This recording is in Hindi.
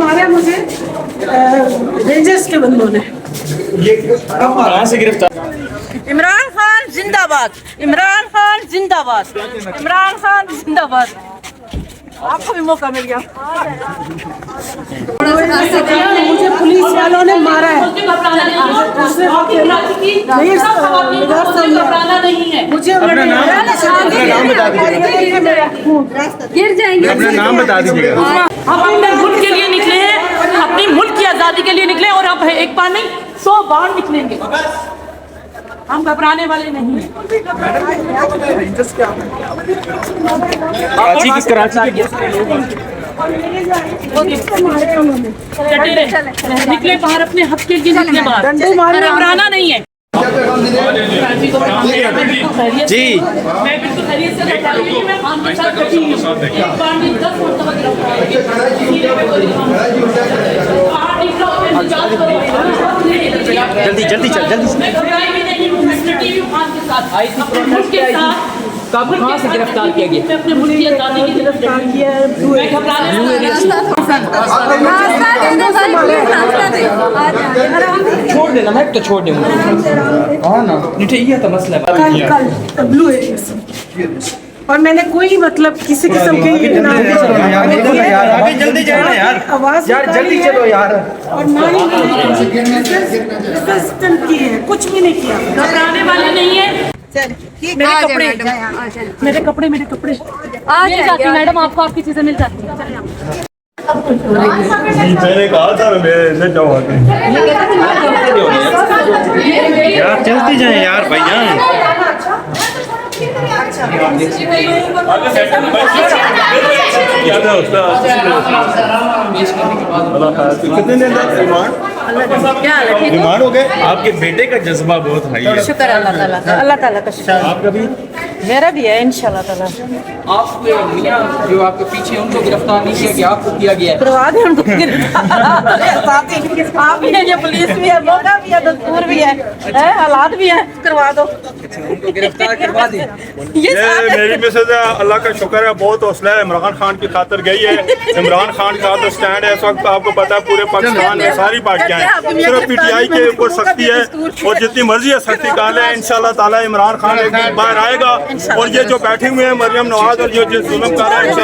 मारा मुझे रेंजर्स के बंदों ने। कहाँ से गिरफ्तार? इमरान खान जिंदाबाद, इमरान खान जिंदाबाद, इमरान खान जिंदाबाद। आपको भी मौका मिल गया। मुझे पुलिस वालों ने मारा है। मुझे अपना नाम बता दीजिएगा। गिर जाएंगे। अपना नाम बता दीजिएगा। हम अपने मुल्क के लिए निकले हैं, अपनी मुल्क की आज़ादी के लिए निकले और अब एक बार नहीं 100 बार निकलेंगे। हम घबराने वाले नहीं हैं। कराची निकले बाहर अपने हक के लिए, निकले बाहर, घबराना नहीं है। जी मैं बिल्कुल खैरियत से बता रही हूं कि मैं खान के साथ बैठी हूं। एक बार नहीं 10 मरतबा जल्दी जल्दी चल जल्दी। मैं घबराई भी नहीं हूं। मैं डटी हुई हूं खान के साथ, अपने मुल्क के साथ। कब कहाँ से गिरफ्तार किया गया? मैं अपने मुल्क की आज़ादी की तरफ डटी हूं। मैं घबराने वाली नहीं हूं। छोड़ देना, मैं तो छोड़ दूंगा। हाँ ना, ये तो मसला है। कल ब्लू एरियस और मैंने कोई मतलब किसी किस्म की जल्दी जाना यार, आवाज यार जल्दी चलो यार। और ना ही की है, कुछ भी नहीं किया। घबराने वाले नहीं है। मेरे कपड़े, मेरे कपड़े, मेरे कपड़े मिल जाती मैडम, आपको आपकी चीजें मिल जाती हैं। मैंने कहा था मैं जाओ आगे। यार जल्दी जाए यार भैया। कितने दिन तक रिमांड हो गए? आपके बेटे का जज्बा बहुत हाई है। शुक्र अल्लाह ताला का शुक्र। आपका भी? मेरा भी है इंशाल्लाह ताला। आपके मियां जो आपके पीछे उनको गिरफ्तार नहीं किया गया, आपको किया गया है। करवा दे उनको आप भी है, ये पुलिस भी है, मौका भी है, दस्तूर भी है, हालात भी है, करवा दो। उनको गिरफ्तार करवा दी। ये मेरी मिसेज है, अल्लाह का शुक्र है, बहुत हौसला है। इमरान खान की खातिर गई है। इमरान खान का तो स्टैंड है इस वक्त, आपको पता है पूरे पाकिस्तान में सारी पार्टियां हैं, सिर्फ पीटीआई के ऊपर सख्ती है और जितनी मर्जी है सख्ती डाले। इंशाल्लाह ताला इमरान खान एक दिन बाहर आएगा और ये जो बैठे हुए हैं मरियम नवाज और जो जुल्म कर रहे हैं